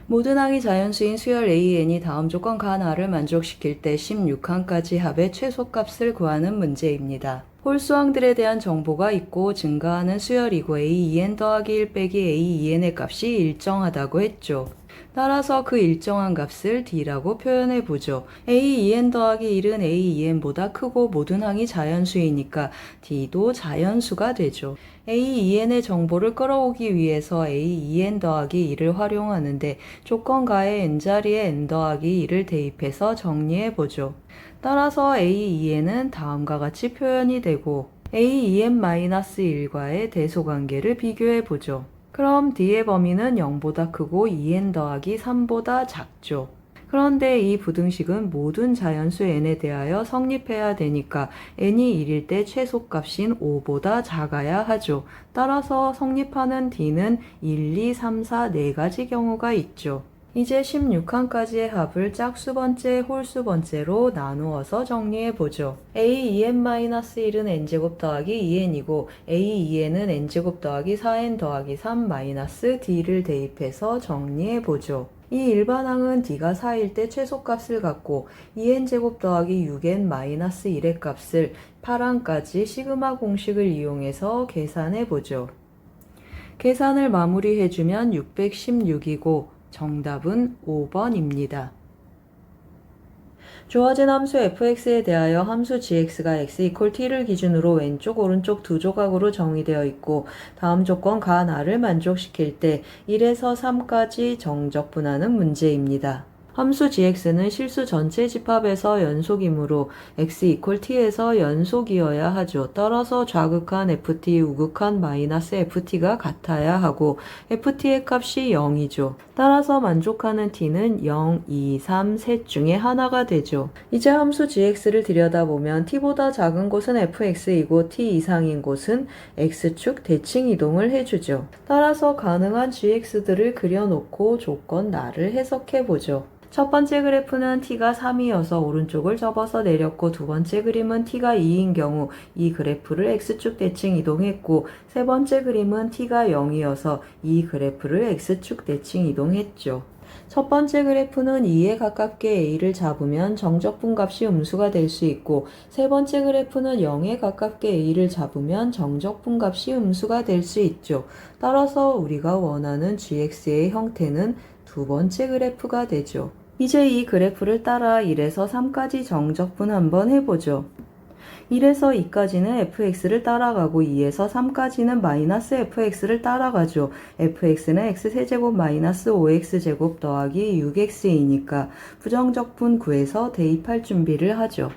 모든 항이 자연수인 수열 AN이 다음 조건 가나를 만족시킬 때 16항까지 합의 최소값을 구하는 문제입니다. 홀수항들에 대한 정보가 있고 증가하는 수열이고 AEN 더하기 1 빼기 AEN의 값이 일정하다고 했죠. 따라서 그 일정한 값을 D라고 표현해보죠. AEN 더하기 1은 AEN보다 크고 모든 항이 자연수이니까 D도 자연수가 되죠. AEN의 정보를 끌어오기 위해서 AEN 더하기 1을 활용하는데 조건가에 n자리에 n 더하기 1을 대입해서 정리해보죠. 따라서 AEN은 다음과 같이 표현이 되고 AEN-1과의 대소관계를 비교해보죠. 그럼 D의 범위는 0보다 크고 EN 더하기 3보다 작죠. 그런데 이 부등식은 모든 자연수 n에 대하여 성립해야 되니까 n이 1일 때 최소값인 5보다 작아야 하죠. 따라서 성립하는 D는 1, 2, 3, 4, 4가지 경우가 있죠. 이제 16항까지의 합을 짝수번째, 홀수번째로 나누어서 정리해보죠. AEN-1은 n제곱 더하기 2n이고 AEN은 n제곱 더하기 4n 더하기 3 마이너스 D를 대입해서 정리해보죠. 이 일반항은 D가 4일 때 최소값을 갖고 2n제곱 더하기 6n 마이너스 1의 값을 8항까지 시그마 공식을 이용해서 계산해보죠. 계산을 마무리해주면 616이고 정답은 5번입니다. 주어진 함수 fx에 대하여 함수 gx가 x t를 기준으로 왼쪽 오른쪽 두 조각으로 정의되어 있고 다음 조건 가 나를 만족시킬 때 1에서 3까지 정적분하는 문제입니다. 함수 gx는 실수 전체 집합에서 연속이므로 x t에서 연속이어야 하죠. 따라서 좌극한 ft, 우극한 마이너스 ft가 같아야 하고 ft의 값이 0이죠. 따라서 만족하는 t는 0, 2, 3, 셋 중에 하나가 되죠. 이제 함수 gx를 들여다보면 t보다 작은 곳은 fx이고 t 이상인 곳은 x축 대칭 이동을 해주죠. 따라서 가능한 gx들을 그려놓고 조건 나를 해석해보죠. 첫 번째 그래프는 t가 3이어서 오른쪽을 접어서 내렸고 두 번째 그림은 t가 2인 경우 이 그래프를 x축 대칭 이동했고 세 번째 그림은 t가 0이어서 이 그래프를 x축 대칭 이동했죠. 첫 번째 그래프는 2에 가깝게 a를 잡으면 정적분 값이 음수가 될 수 있고 세 번째 그래프는 0에 가깝게 a를 잡으면 정적분 값이 음수가 될 수 있죠. 따라서 우리가 원하는 gx의 형태는 두 번째 그래프가 되죠. 이제 이 그래프를 따라 1에서 3까지 정적분 한번 해보죠. 1에서 2까지는 fx를 따라가고 2에서 3까지는 마이너스 fx를 따라가죠. fx는 x세제곱 마이너스 5x제곱 더하기 6x이니까 부정적분 구해서 대입할 준비를 하죠.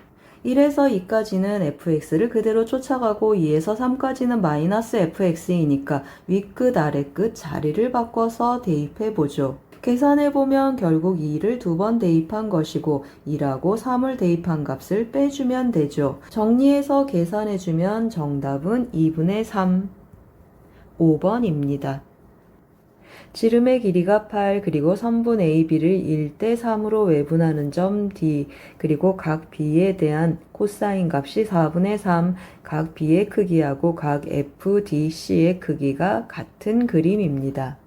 1에서 2까지는 fx를 그대로 쫓아가고 2에서 3까지는 마이너스 fx이니까 윗끝 아래끝 자리를 바꿔서 대입해보죠. 계산해보면 결국 2를 두 번 대입한 것이고 2라고 3을 대입한 값을 빼주면 되죠. 정리해서 계산해주면 정답은 2분의 3, 5번입니다. 지름의 길이가 8 그리고 선분 AB를 1대 3으로 외분하는 점 D 그리고 각 B에 대한 코사인 값이 4분의 3 각 B의 크기하고 각 FDC의 크기가 같은 그림입니다.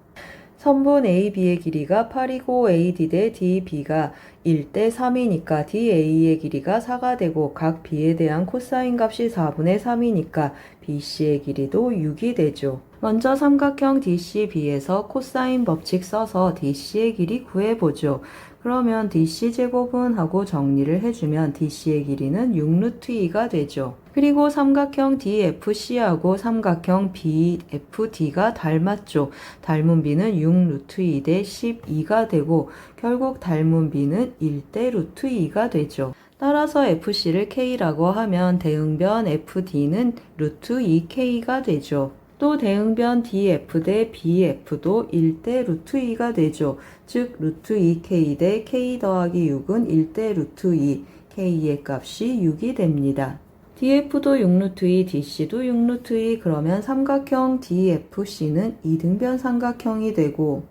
선분 AB의 길이가 8이고 AD 대 DB가 1대 3이니까 DA의 길이가 4가 되고 각 B에 대한 코사인 값이 4분의 3이니까 BC의 길이도 6이 되죠. 먼저 삼각형 DCB에서 코사인 법칙 써서 DC의 길이 구해보죠. 그러면 DC제곱은 하고 정리를 해주면 DC의 길이는 6루트2가 되죠. 그리고 삼각형 DFC하고 삼각형 BFD가 닮았죠. 닮은 B는 6루트2 대 12가 되고 결국 닮은 B는 1대 루트2가 되죠. 따라서 FC를 K라고 하면 대응변 FD는 루트 2K가 되죠. 또 대응변 DF 대 BF도 1대 루트 2가 되죠. 즉 루트 2K 대 K 더하기 6은 1대 루트 2, K의 값이 6이 됩니다. DF도 6루트 2, DC도 6루트 2, 그러면 삼각형 DFC는 이등변 삼각형이 되고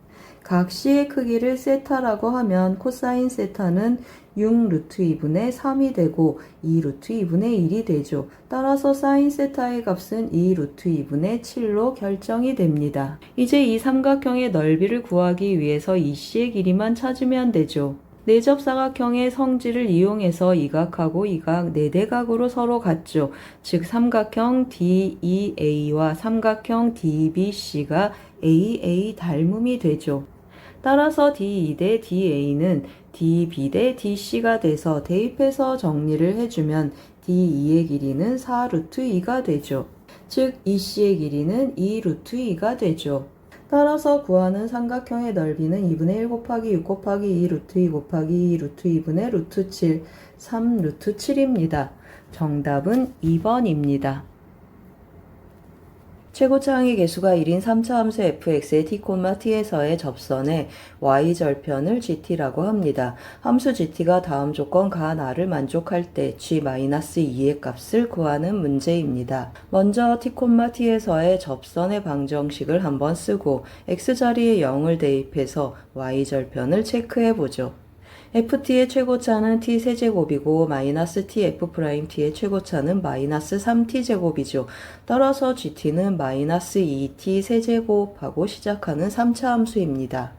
각 C의 크기를 세타라고 하면 코사인 세타는 6 루트 2분의 3이 되고 2 루트 2분의 1이 되죠. 따라서 사인 세타의 값은 2 루트 2분의 7로 결정이 됩니다. 이제 이 삼각형의 넓이를 구하기 위해서 이 C의 길이만 찾으면 되죠. 내접사각형의 성질을 이용해서 이 각하고 이 각 네대각으로 서로 같죠. 즉 삼각형 DEA와 삼각형 DBC가 AA 닮음이 되죠. 따라서 DE 대 DA는 DB 대 DC가 돼서 대입해서 정리를 해주면 DE의 길이는 4 루트 2가 되죠. 즉 EC의 길이는 2 루트 2가 되죠. 따라서 구하는 삼각형의 넓이는 2분의 1 곱하기 6 곱하기 2 루트 2 곱하기 2 루트 2분의 루트 7, 3 루트 7입니다. 정답은 2번입니다. 최고차항의 개수가 1인 3차 함수 fx의 t, t에서의 접선의 y절편을 gt라고 합니다. 함수 gt가 다음 조건 가 나를 만족할 때 g-2의 값을 구하는 문제입니다. 먼저 t, t에서의 접선의 방정식을 한번 쓰고 x자리에 0을 대입해서 y절편을 체크해보죠. ft의 최고차는 t세제곱이고 마이너스 tf't의 최고차는 마이너스 3t제곱이죠. 따라서 gt는 마이너스 2t 세제곱하고 시작하는 3차 함수입니다.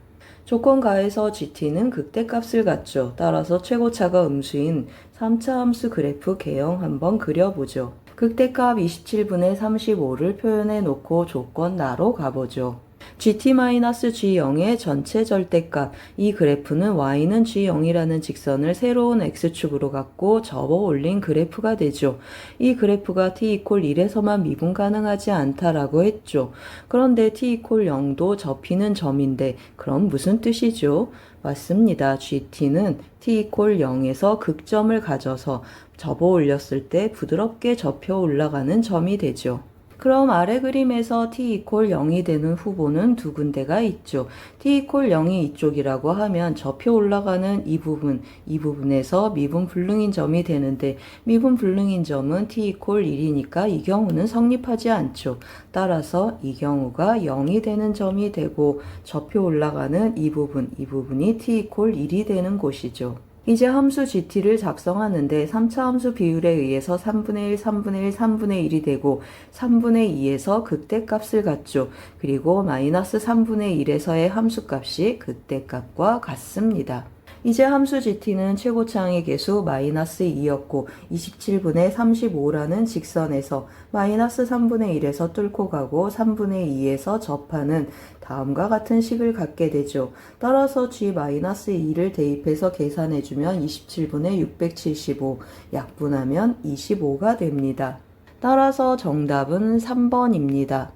조건 가에서 gt는 극대값을 갖죠. 따라서 최고차가 음수인 3차 함수 그래프 개형 한번 그려보죠. 극대값 27분의 35를 표현해 놓고 조건 나로 가보죠. gt-g0의 전체 절대값, 이 그래프는 y는 g0이라는 직선을 새로운 x축으로 갖고 접어 올린 그래프가 되죠. 이 그래프가 t=1에서만 미분 가능하지 않다라고 했죠. 그런데 t=0도 접히는 점인데 그럼 무슨 뜻이죠? 맞습니다. gt는 t=0에서 극점을 가져서 접어 올렸을 때 부드럽게 접혀 올라가는 점이 되죠. 그럼 아래 그림에서 t=0이 되는 후보는 두 군데가 있죠. t=0이 이쪽이라고 하면 접혀 올라가는 이 부분에서 미분 불능인 점이 되는데 미분 불능인 점은 t=1이니까 이 경우는 성립하지 않죠. 따라서 이 경우가 0이 되는 점이 되고 접혀 올라가는 이 부분이 t=1이 되는 곳이죠. 이제 함수 gt를 작성하는데 3차 함수 비율에 의해서 3분의 1, 3분의 1, 3분의 1이 되고 3분의 2에서 극대값을 갖죠. 그리고 마이너스 3분의 1에서의 함수값이 극대값과 같습니다. 이제 함수 gt는 최고차항의 개수 마이너스 2였고 27분의 35라는 직선에서 마이너스 3분의 1에서 뚫고 가고 3분의 2에서 접하는 다음과 같은 식을 갖게 되죠. 따라서 g-2를 대입해서 계산해주면 27분의 675, 약분하면 25가 됩니다. 따라서 정답은 3번입니다.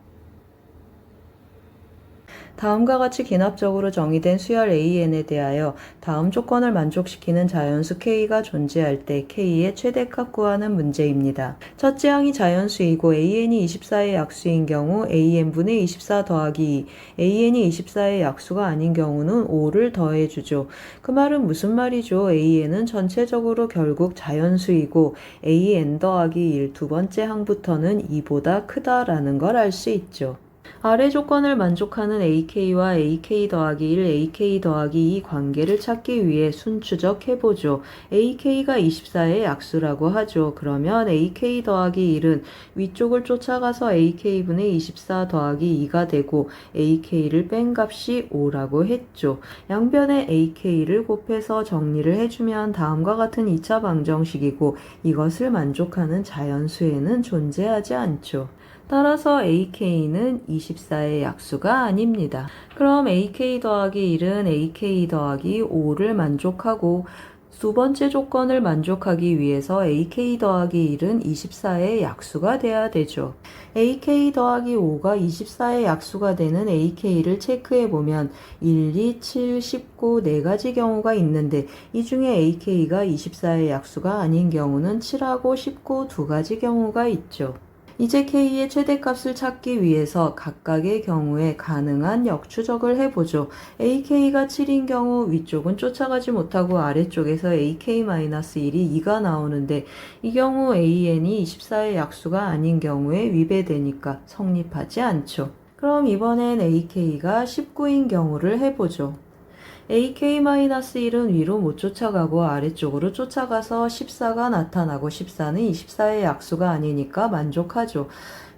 다음과 같이 기납적으로 정의된 수열 AN에 대하여 다음 조건을 만족시키는 자연수 K가 존재할 때 K의 최대값 구하는 문제입니다. 첫째 항이 자연수이고 AN이 24의 약수인 경우 AN분의 24 더하기 2, AN이 24의 약수가 아닌 경우는 5를 더해주죠. 그 말은 무슨 말이죠? AN은 전체적으로 결국 자연수이고 AN 더하기 1 두 번째 항부터는 2보다 크다라는 걸 알 수 있죠. 아래 조건을 만족하는 AK와 AK 더하기 1, AK 더하기 2 관계를 찾기 위해 순추적해보죠. AK가 24의 약수라고 하죠. 그러면 AK 더하기 1은 위쪽을 쫓아가서 AK분의 24 더하기 2가 되고 AK를 뺀 값이 5라고 했죠. 양변에 AK를 곱해서 정리를 해주면 다음과 같은 2차 방정식이고 이것을 만족하는 자연수에는 존재하지 않죠. 따라서 AK는 24의 약수가 아닙니다. 그럼 AK 더하기 1은 AK 더하기 5를 만족하고 두 번째 조건을 만족하기 위해서 AK 더하기 1은 24의 약수가 돼야 되죠. AK 더하기 5가 24의 약수가 되는 AK를 체크해보면 1, 2, 7, 19 4가지 경우가 있는데 이 중에 AK가 24의 약수가 아닌 경우는 7하고 19 2가지 경우가 있죠. 이제 K의 최대값을 찾기 위해서 각각의 경우에 가능한 역추적을 해보죠. AK가 7인 경우 위쪽은 쫓아가지 못하고 아래쪽에서 AK-1이 2가 나오는데 이 경우 AN이 24의 약수가 아닌 경우에 위배되니까 성립하지 않죠. 그럼 이번엔 ak가 19인 경우를 해보죠. ak-1은 위로 못 쫓아가고 아래쪽으로 쫓아가서 14가 나타나고 14는 24의 약수가 아니니까 만족하죠.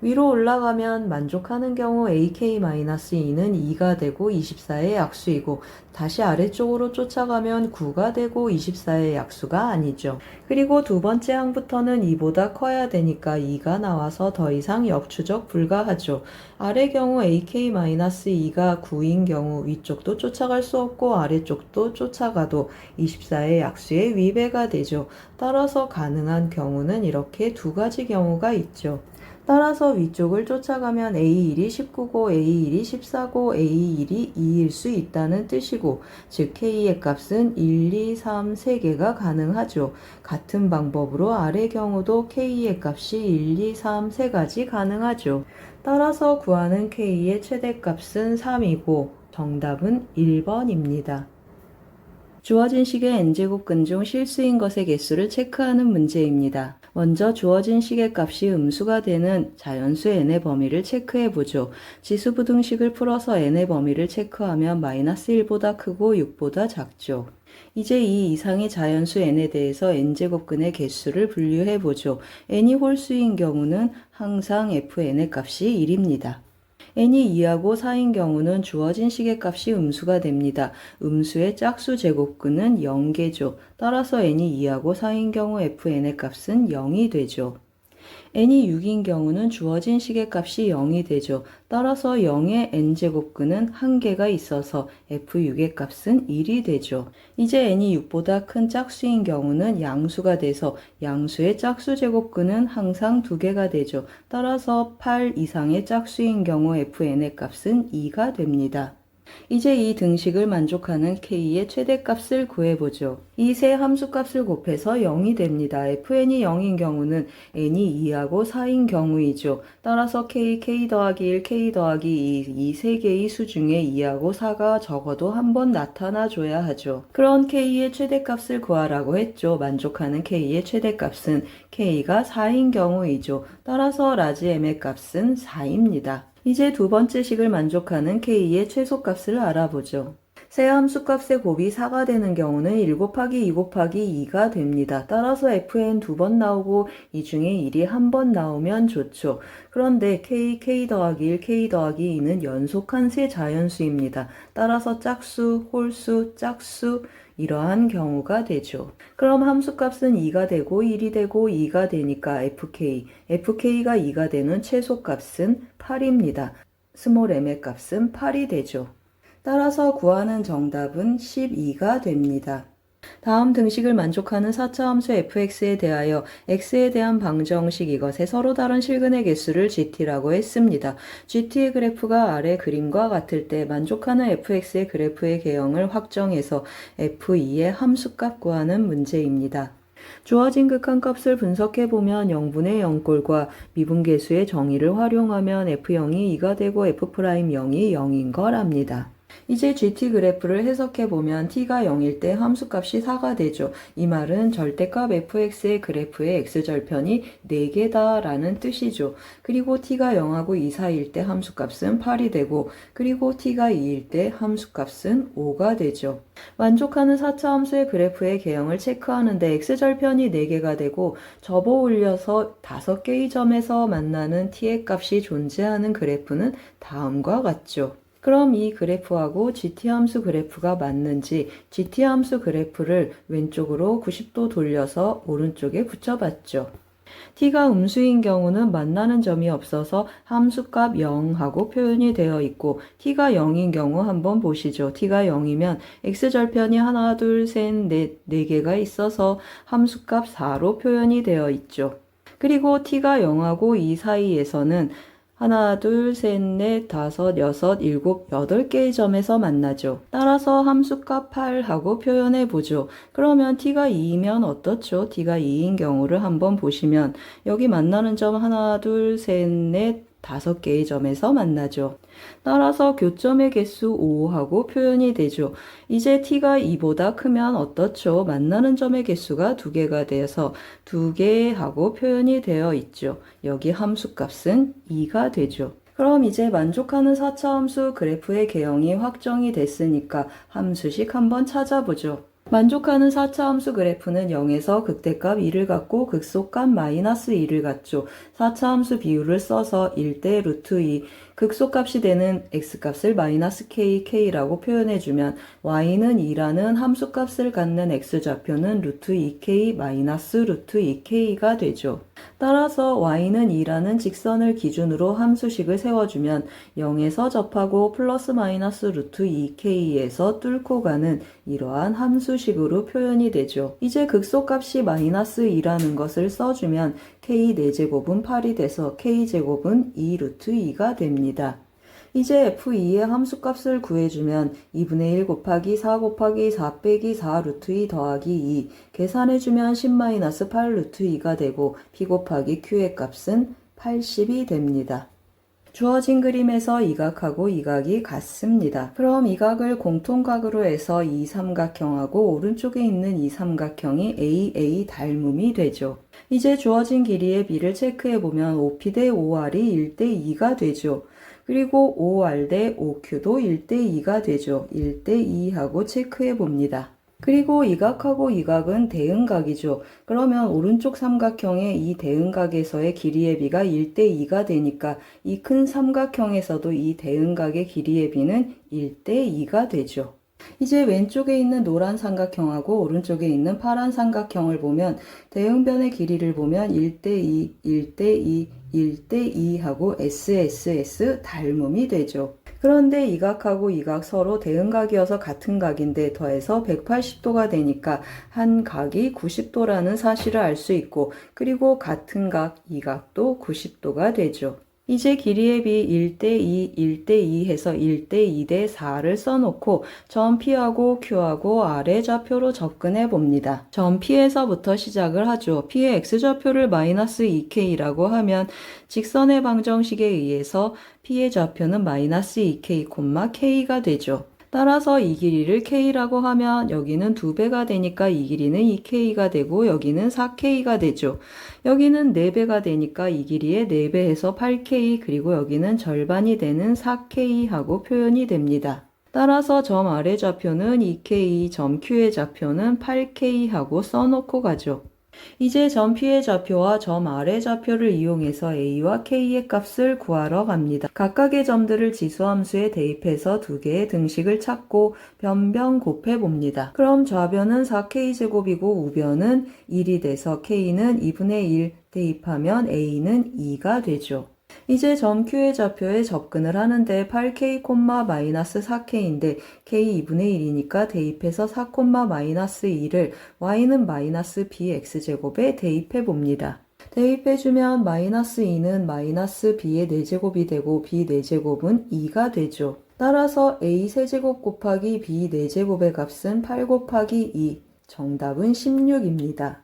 위로 올라가면 만족하는 경우 ak-2는 2가 되고 24의 약수이고 다시 아래쪽으로 쫓아가면 9가 되고 24의 약수가 아니죠. 그리고 두 번째 항부터는 2보다 커야 되니까 2가 나와서 더 이상 역추적 불가하죠. 아래 경우 ak-2가 9인 경우 위쪽도 쫓아갈 수 없고 아래쪽도 쫓아가도 24의 약수의 위배가 되죠. 따라서 가능한 경우는 이렇게 두 가지 경우가 있죠. 따라서 위쪽을 쫓아가면 A1이 19고 A1이 14고 A1이 2일 수 있다는 뜻이고 즉 K의 값은 1, 2, 3, 3개가 가능하죠. 같은 방법으로 아래 경우도 K의 값이 1, 2, 3, 3가지 가능하죠. 따라서 구하는 K의 최대값은 3이고 정답은 1번입니다. 주어진 식의 n제곱근 중 실수인 것의 개수를 체크하는 문제입니다. 먼저 주어진 식의 값이 음수가 되는 자연수 n의 범위를 체크해보죠. 지수부등식을 풀어서 n의 범위를 체크하면 -1보다 크고 6보다 작죠. 이제 이 이상의 자연수 n에 대해서 n제곱근의 개수를 분류해보죠. n이 홀수인 경우는 항상 fn의 값이 1입니다. n이 2하고 4인 경우는 주어진 식의 값이 음수가 됩니다. 음수의 짝수 제곱근은 0개죠. 따라서 n이 2하고 4인 경우 fn의 값은 0이 되죠. n이 6인 경우는 주어진 식의 값이 0이 되죠. 따라서 0의 n제곱근은 1개가 있어서 f6의 값은 1이 되죠. 이제 n이 6보다 큰 짝수인 경우는 양수가 돼서 양수의 짝수 제곱근은 항상 2개가 되죠. 따라서 8 이상의 짝수인 경우 fn의 값은 2가 됩니다. 이제 이 등식을 만족하는 k의 최대값을 구해보죠. 이 세 함수값을 곱해서 0이 됩니다. fn이 0인 경우는 n이 2하고 4인 경우이죠. 따라서 k 더하기 1, k 더하기 2, 이 세 개의 수 중에 2하고 4가 적어도 한 번 나타나줘야 하죠. 그런 k의 최대값을 구하라고 했죠. 만족하는 k의 최대값은 k가 4인 경우이죠. 따라서 라지 m의 값은 4입니다. 이제 두 번째 식을 만족하는 k의 최소값을 알아보죠. 세 함수값의 곱이 4가 되는 경우는 1 곱하기 2 곱하기 2가 됩니다. 따라서 fn 2번 나오고 이 중에 1이 한 번 나오면 좋죠. 그런데 k 더하기 1, k 더하기 2는 연속한 세 자연수입니다. 따라서 짝수, 홀수, 짝수 이러한 경우가 되죠. 그럼 함수값은 2가 되고 1이 되고 2가 되니까 fk가 2가 되는 최소값은 8입니다. 스몰 m의 값은 8이 되죠. 따라서 구하는 정답은 12가 됩니다. 다음 등식을 만족하는 4차 함수 fx에 대하여 x에 대한 방정식 이것의 서로 다른 실근의 개수를 gt라고 했습니다. gt의 그래프가 아래 그림과 같을 때 만족하는 fx의 그래프의 개형을 확정해서 f2의 함수값 구하는 문제입니다. 주어진 극한값을 분석해보면 0분의 0꼴과 미분계수의 정의를 활용하면 f0이 2가 되고 f'영이 0인 걸 압니다. 이제 gt 그래프를 해석해보면 t가 0일 때 함수값이 4가 되죠. 이 말은 절대값 fx의 그래프의 x절편이 4개다 라는 뜻이죠. 그리고 t가 0하고 2 사이일 때 함수값은 8이 되고 그리고 t가 2일 때 함수값은 5가 되죠. 만족하는 4차 함수의 그래프의 개형을 체크하는데 x절편이 4개가 되고 접어 올려서 5개의 점에서 만나는 t의 값이 존재하는 그래프는 다음과 같죠. 그럼 이 그래프하고 gt함수 그래프가 맞는지 gt함수 그래프를 왼쪽으로 90도 돌려서 오른쪽에 붙여봤죠. t가 음수인 경우는 만나는 점이 없어서 함수값 0하고 표현이 되어 있고 t가 0인 경우 한번 보시죠. t가 0이면 x절편이 하나, 둘, 셋, 넷, 4개가 있어서 함수값 4로 표현이 되어 있죠. 그리고 t가 0하고 2 사이에서는 하나, 둘, 셋, 넷, 다섯, 여섯, 일곱, 8개의 점에서 만나죠. 따라서 함수값 8하고 표현해보죠. 그러면 t가 2이면 어떻죠? t가 2인 경우를 한번 보시면 여기 만나는 점 하나, 둘, 셋, 넷, 5개의 점에서 만나죠. 따라서 교점의 개수 5하고 표현이 되죠. 이제 t가 2보다 크면 어떻죠? 만나는 점의 개수가 2개가 돼서 2개 하고 표현이 되어 있죠. 여기 함수값은 2가 되죠. 그럼 이제 만족하는 4차 함수 그래프의 개형이 확정이 됐으니까 함수식 한번 찾아보죠. 만족하는 4차 함수 그래프는 0에서 극대값 2를 갖고 극소값 마이너스 2를 갖죠. 4차 함수 비율을 써서 1대 루트 2, 극소값이 되는 x값을 마이너스 k라고 표현해주면 y는 2라는 함수값을 갖는 x좌표는 루트 2k 마이너스 루트 2k가 되죠. 따라서 y는 2라는 직선을 기준으로 함수식을 세워주면 0에서 접하고 플러스 마이너스 루트 2k에서 뚫고 가는 이러한 함수식으로 표현이 되죠. 이제 극소값이 마이너스 2라는 것을 써주면 k 4제곱은 8이 돼서 k제곱은 2 루트 2가 됩니다. 이제 f2의 함수값을 구해주면 2분의 1 곱하기 4 곱하기 4 빼기 4 루트 2 더하기 2 계산해주면 10-8 루트 2가 되고 p 곱하기 q의 값은 80이 됩니다. 주어진 그림에서 이 각하고 이 각이 같습니다. 그럼 이 각을 공통각으로 해서 이 삼각형하고 오른쪽에 있는 이 삼각형이 AA 닮음이 되죠. 이제 주어진 길이의 b를 체크해보면 OP 대 OR이 1대2가 되죠. 그리고 OR 대 OQ도 1대2가 되죠. 1대2하고 체크해봅니다. 그리고 이 각하고 이 각은 대응각이죠. 그러면 오른쪽 삼각형의 이 대응각에서의 길이의 b가 1대2가 되니까 이 큰 삼각형에서도 이 대응각의 길이의 b는 1대2가 되죠. 이제 왼쪽에 있는 노란 삼각형하고 오른쪽에 있는 파란 삼각형을 보면 대응변의 길이를 보면 1대2, 1대2, 1대2 하고 SSS 닮음이 되죠. 그런데 이 각하고 이 각 서로 대응각이어서 같은 각인데 더해서 180도가 되니까 한 각이 90도라는 사실을 알 수 있고 그리고 같은 각, 이 각도 90도가 되죠. 이제 길이의 b 1대2, 1대2 해서 1대2 대 4를 써놓고 점 P하고 Q하고 R의 좌표로 접근해 봅니다. 점 P에서부터 시작을 하죠. P의 X좌표를 마이너스 2K라고 하면 직선의 방정식에 의해서 P의 좌표는 마이너스 2K, K가 되죠. 따라서 이 길이를 K라고 하면 여기는 2배가 되니까 이 길이는 2K가 되고 여기는 4K가 되죠. 여기는 4배가 되니까 이 길이의 4배해서 8K 그리고 여기는 절반이 되는 4K 하고 표현이 됩니다. 따라서 점 R의 좌표는 2K, 점 Q의 좌표는 8K 하고 써놓고 가죠. 이제 점 P의 좌표와 점 R의 좌표를 이용해서 A와 K의 값을 구하러 갑니다. 각각의 점들을 지수함수에 대입해서 두 개의 등식을 찾고 변변 곱해봅니다. 그럼 좌변은 4K제곱이고 우변은 1이 돼서 K는 2분의 1 대입하면 A는 2가 되죠. 이제 점 Q의 좌표에 접근을 하는데 8K, 마이너스 4K인데 K 2분의 1이니까 대입해서 4, 마이너스 2를 Y는 마이너스 BX제곱에 대입해 봅니다. 대입해주면 마이너스 2는 마이너스 B의 4제곱이 되고 B 4제곱은 2가 되죠. 따라서 A 세제곱 곱하기 B 4제곱의 값은 8 곱하기 2, 정답은 16입니다.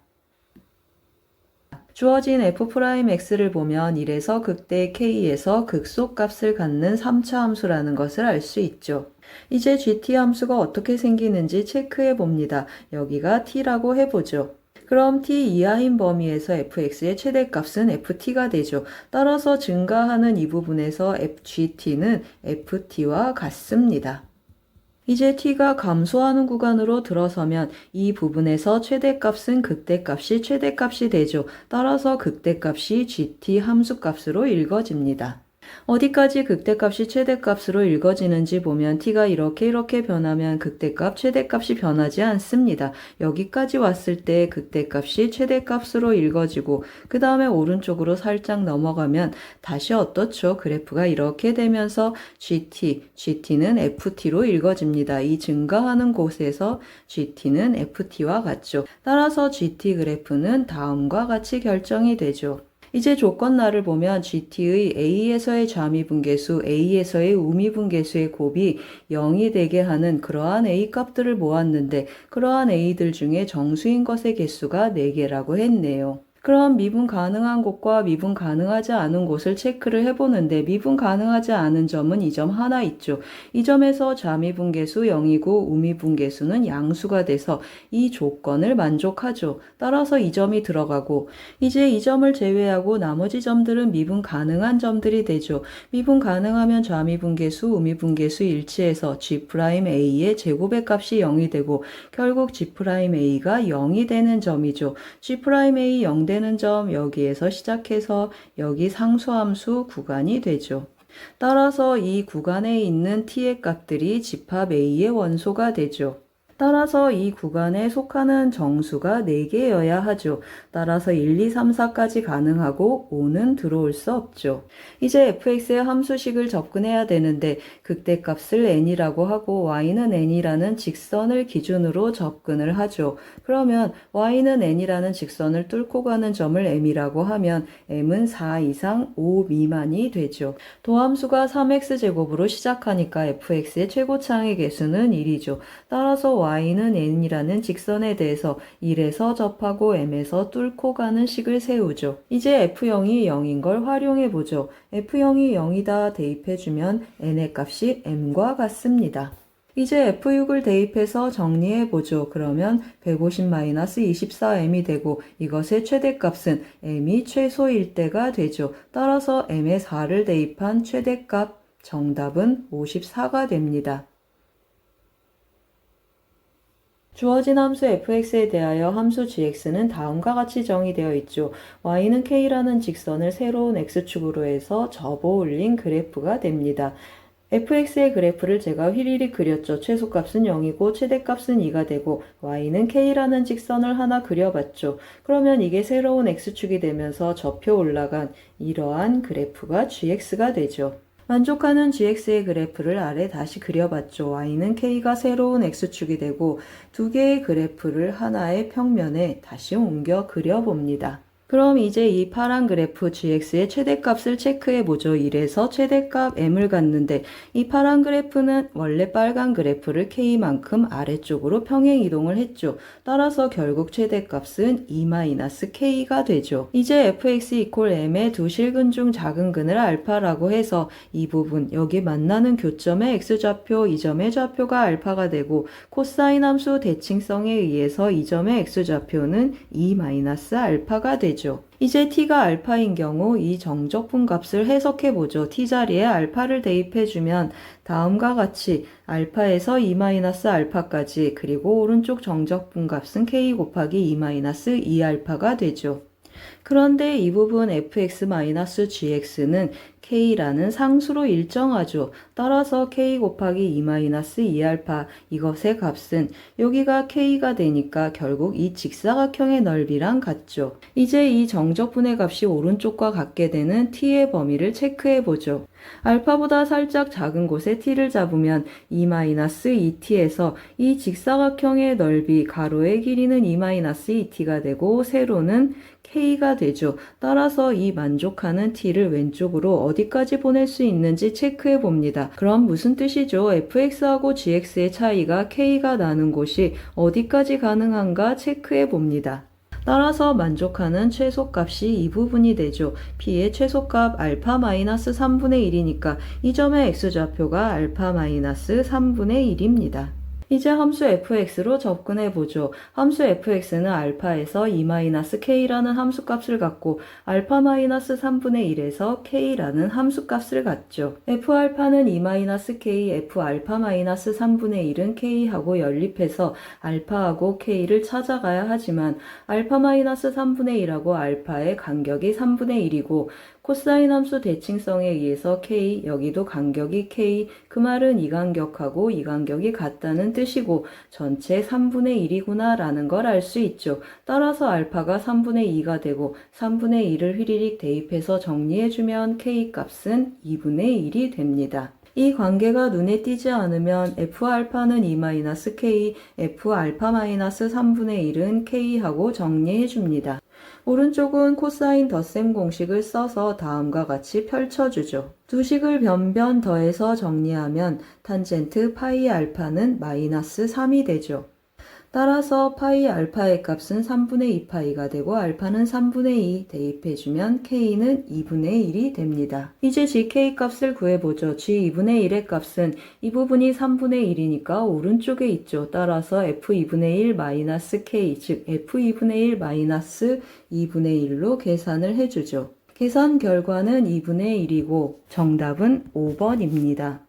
주어진 f'x를 보면 1에서 극대 k에서 극소값을 갖는 3차 함수라는 것을 알 수 있죠. 이제 gt 함수가 어떻게 생기는지 체크해 봅니다. 여기가 t라고 해보죠. 그럼 t 이하인 범위에서 fx의 최대값은 ft가 되죠. 따라서 증가하는 이 부분에서 gt는 ft와 같습니다. 이제 t가 감소하는 구간으로 들어서면 이 부분에서 최대값은 극대값이 최대값이 되죠. 따라서 극대값이 gt 함수값으로 읽어집니다. 어디까지 극대값이 최대값으로 읽어지는지 보면 t가 이렇게 변하면 극대값, 최대값이 변하지 않습니다. 여기까지 왔을 때 극대값이 최대값으로 읽어지고 그 다음에 오른쪽으로 살짝 넘어가면 다시 어떻죠? 그래프가 이렇게 되면서 gt는 ft로 읽어집니다. 이 증가하는 곳에서 gt는 ft와 같죠. 따라서 gt 그래프는 다음과 같이 결정이 되죠. 이제 조건란을 보면 GT의 A에서의 좌미분계수, A에서의 우미분계수의 곱이 0이 되게 하는 그러한 A 값들을 모았는데 그러한 A들 중에 정수인 것의 개수가 4개라고 했네요. 그럼 미분 가능한 곳과 미분 가능하지 않은 곳을 체크를 해보는데 미분 가능하지 않은 점은 이 점 하나 있죠. 이 점에서 좌미분계수 0이고 우미분계수는 양수가 돼서 이 조건을 만족하죠. 따라서 이 점이 들어가고 이제 이 점을 제외하고 나머지 점들은 미분 가능한 점들이 되죠. 미분 가능하면 좌미분계수, 우미분계수 일치해서 G'A의 제곱의 값이 0이 되고 결국 G'A가 0이 되는 점이죠. G'A 0 되는 점 여기에서 시작해서 여기 상수함수 구간이 되죠. 따라서 이 구간에 있는 t의 값들이 집합 A의 원소가 되죠. 따라서 이 구간에 속하는 정수가 4개여야 하죠. 따라서 1, 2, 3, 4까지 가능하고 5는 들어올 수 없죠. 이제 fx의 함수식을 접근해야 되는데 극대값을 n이라고 하고 y는 n이라는 직선을 기준으로 접근을 하죠. 그러면 y는 n이라는 직선을 뚫고 가는 점을 m이라고 하면 m은 4 이상 5 미만이 되죠. 도함수가 3x제곱으로 시작하니까 fx의 최고차항의 개수는 1이죠. 따라서 y는 n이라는 직선에 대해서 1에서 접하고 m에서 뚫고 가는 식을 세우죠. 이제 f0이 0인 걸 활용해보죠. f0이 0이다 대입해주면 n의 값이 m과 같습니다. 이제 F6을 대입해서 정리해보죠. 그러면 150-24m이 되고 이것의 최대값은 m이 최소일 때가 되죠. 따라서 m의 4를 대입한 최대값 정답은 54가 됩니다. 주어진 함수 fx에 대하여 함수 gx는 다음과 같이 정의되어 있죠. y는 k라는 직선을 새로운 x축으로 해서 접어 올린 그래프가 됩니다. fx의 그래프를 제가 휘리릭 그렸죠. 최소값은 0이고 최대값은 2가 되고 y는 k라는 직선을 하나 그려봤죠. 그러면 이게 새로운 x축이 되면서 접혀 올라간 이러한 그래프가 gx가 되죠. 만족하는 gx의 그래프를 아래 다시 그려봤죠. y는 k가 새로운 x축이 되고 두 개의 그래프를 하나의 평면에 다시 옮겨 그려봅니다. 그럼 이제 이 파란 그래프 gx의 최대값을 체크해보죠. 1에서 최대값 m을 갖는데 이 파란 그래프는 원래 빨간 그래프를 k만큼 아래쪽으로 평행 이동을 했죠. 따라서 결국 최대값은 2-k가 되죠. 이제 fx m의 두 실근 중 작은 근을 알파라고 해서 이 부분 여기 만나는 교점의 x좌표 이 점의 좌표가 알파가 되고 코사인 함수 대칭성에 의해서 이 점의 x좌표는 2-알파가 되죠. 이제 t가 알파인 경우 이 정적분 값을 해석해보죠. t자리에 알파를 대입해주면 다음과 같이 알파에서 2-알파까지 그리고 오른쪽 정적분 값은 k 곱하기 2-2알파가 되죠. 그런데 이 부분 fx-gx는 k라는 상수로 일정하죠. 따라서 k 곱하기 2-2알파 이것의 값은 여기가 k가 되니까 결국 이 직사각형의 넓이랑 같죠. 이제 이 정적분의 값이 오른쪽과 같게 되는 t의 범위를 체크해보죠. 알파보다 살짝 작은 곳에 t를 잡으면 2-2t에서 이 직사각형의 넓이 가로의 길이는 2-2t가 되고 세로는 k가 되죠. 따라서 이 만족하는 t를 왼쪽으로 어디까지 보낼 수 있는지 체크해 봅니다. 그럼 무슨 뜻이죠? fx하고 gx의 차이가 k가 나는 곳이 어디까지 가능한가 체크해 봅니다. 따라서 만족하는 최소값이 이 부분이 되죠. p의 최소값 알파-3분의 1이니까 이 점의 x좌표가 알파-3분의 1입니다. 이제 함수 fx로 접근해보죠. 함수 fx는 알파에서 2-k라는 함수값을 갖고 알파-3분의 1에서 k라는 함수값을 갖죠. f알파는 2-k, f알파-3분의 1은 k하고 연립해서 알파하고 k를 찾아가야 하지만 알파-3분의 1하고 알파의 간격이 3분의 1이고 코사인 함수 대칭성에 의해서 k, 여기도 간격이 k, 그 말은 이 간격하고 이 간격이 같다는 뜻이고 전체 3분의 1이구나 라는 걸 알 수 있죠. 따라서 알파가 3분의 2가 되고 3분의 1을 휘리릭 대입해서 정리해주면 k 값은 2분의 1이 됩니다. 이 관계가 눈에 띄지 않으면 f알파는 2-k, f알파-3분의 1은 k하고 정리해줍니다. 오른쪽은 코사인 덧셈 공식을 써서 다음과 같이 펼쳐주죠. 두 식을 변변 더해서 정리하면 탄젠트 파이 알파는 -3이 되죠. 따라서 파이 알파의 값은 3분의 2파이가 되고 알파는 3분의 2 대입해주면 k는 2분의 1이 됩니다. 이제 gk 값을 구해보죠. g 2분의 1의 값은 이 부분이 3분의 1이니까 오른쪽에 있죠. 따라서 f 2분의 1 마이너스 k, 즉 f 2분의 1 마이너스 2분의 1로 계산을 해주죠. 계산 결과는 2분의 1이고 정답은 5번입니다.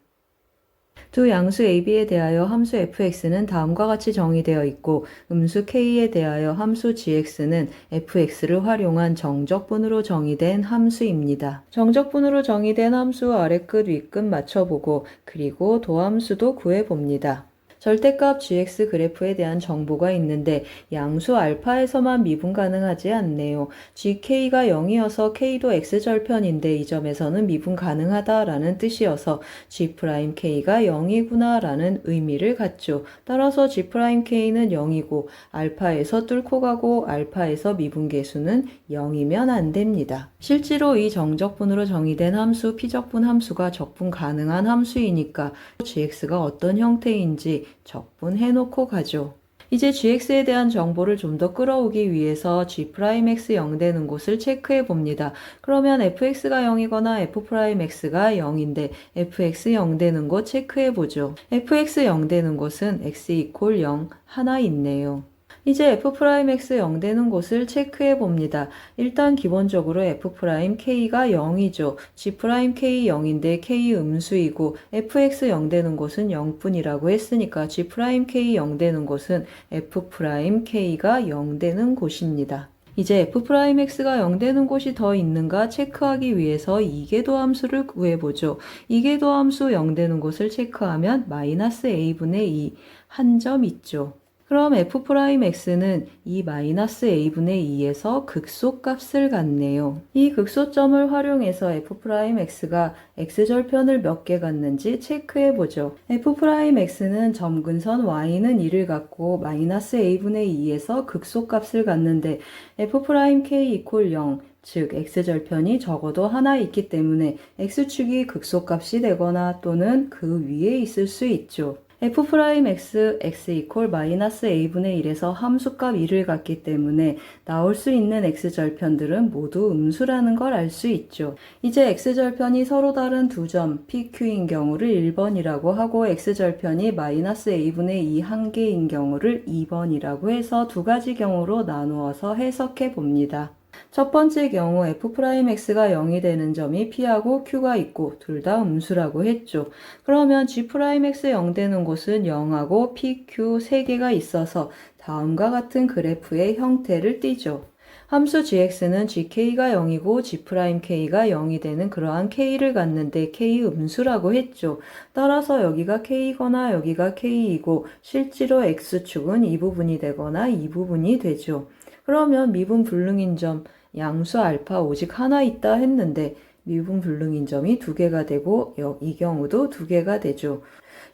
두 양수 AB에 대하여 함수 fx는 다음과 같이 정의되어 있고 음수 k에 대하여 함수 gx는 fx를 활용한 정적분으로 정의된 함수입니다. 정적분으로 정의된 함수 아래끝 윗끝 맞춰보고 그리고 도함수도 구해봅니다. 절대값 gx 그래프에 대한 정보가 있는데 양수 알파에서만 미분 가능하지 않네요. gk가 0이어서 k도 x절편인데 이 점에서는 미분 가능하다라는 뜻이어서 g'k가 0이구나 라는 의미를 갖죠. 따라서 g'k는 0이고 알파에서 뚫고 가고 알파에서 미분계수는 0이면 안 됩니다. 실제로 이 정적분으로 정의된 함수 피적분 함수가 적분 가능한 함수이니까 gx가 어떤 형태인지 적분해놓고 가죠. 이제 gx에 대한 정보를 좀 더 끌어오기 위해서 g'x 0 되는 곳을 체크해 봅니다. 그러면 fx가 0이거나 f'x가 0인데 fx 0 되는 곳 체크해 보죠. fx 0 되는 곳은 x = 0 하나 있네요. 이제 f'x 0 되는 곳을 체크해 봅니다. 일단 기본적으로 f'k가 0이죠. g'k 0인데 k 음수이고 fx 0 되는 곳은 0뿐이라고 했으니까 g'k 0 되는 곳은 f'k가 0 되는 곳입니다. 이제 f'x가 0 되는 곳이 더 있는가 체크하기 위해서 이계도 함수를 구해보죠. 이계도 함수 0 되는 곳을 체크하면 마이너스 a분의 2 한 점 있죠. 그럼 f'x는 이 마이너스 a분의 2에서 극소값을 갖네요. 이 극소점을 활용해서 f'x가 x절편을 몇 개 갖는지 체크해보죠. f'x는 점근선 y는 1을 갖고 마이너스 a분의 2에서 극소값을 갖는데 f'k = 0, 즉 x절편이 적어도 하나 있기 때문에 x축이 극소값이 되거나 또는 그 위에 있을 수 있죠. f'x, x = 마이너스 a분의 1에서 함수값 1을 갖기 때문에 나올 수 있는 x절편들은 모두 음수라는 걸 알 수 있죠. 이제 x절편이 서로 다른 두 점 PQ인 경우를 1번이라고 하고 x절편이 마이너스 a분의 2 한 개인 경우를 2번이라고 해서 두 가지 경우로 나누어서 해석해 봅니다. 첫 번째 경우 f'x가 0이 되는 점이 P하고 Q가 있고 둘 다 음수라고 했죠. 그러면 g'x 0 되는 곳은 0하고 P, Q 3개가 있어서 다음과 같은 그래프의 형태를 띠죠. 함수 gx는 gk가 0이고 g'k가 0이 되는 그러한 k를 갖는데 k 음수라고 했죠. 따라서 여기가 k거나 여기가 k이고 실제로 x축은 이 부분이 되거나 이 부분이 되죠. 그러면 미분 불능인 점 양수 알파 오직 하나 있다 했는데 미분 불능인 점이 두 개가 되고 이 경우도 두 개가 되죠.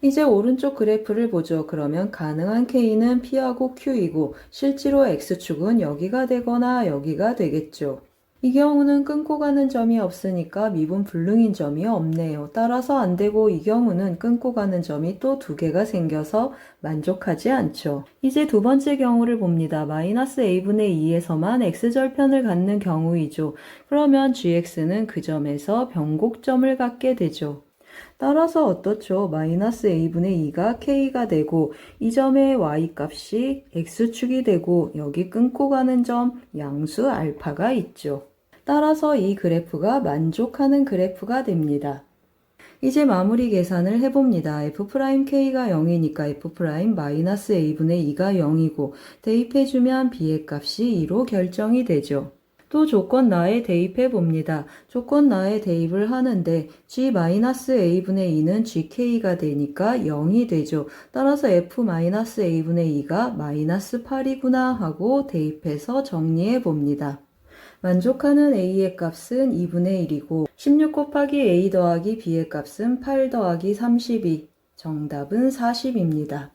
이제 오른쪽 그래프를 보죠. 그러면 가능한 k는 P하고 Q이고 실제로 x축은 여기가 되거나 여기가 되겠죠. 이 경우는 끊고 가는 점이 없으니까 미분 불능인 점이 없네요. 따라서 안 되고 이 경우는 끊고 가는 점이 또 두 개가 생겨서 만족하지 않죠. 이제 두 번째 경우를 봅니다. 마이너스 a분의 2에서만 x절편을 갖는 경우이죠. 그러면 gx는 그 점에서 변곡점을 갖게 되죠. 따라서 어떻죠? 마이너스 a분의 2가 k가 되고 이 점의 y값이 x축이 되고 여기 끊고 가는 점 양수 알파가 있죠. 따라서 이 그래프가 만족하는 그래프가 됩니다. 이제 마무리 계산을 해봅니다. f'k가 0이니까 f'마이너스 a분의 2가 0이고 대입해주면 b의 값이 2로 결정이 되죠. 또 조건 나에 대입해 봅니다. 조건 나에 대입을 하는데 g-a분의 2는 gk가 되니까 0이 되죠. 따라서 f-a분의 2가 마이너스 8이구나 하고 대입해서 정리해 봅니다. 만족하는 a의 값은 2분의 1이고 16 곱하기 a 더하기 b의 값은 8 더하기 32. 정답은 40입니다.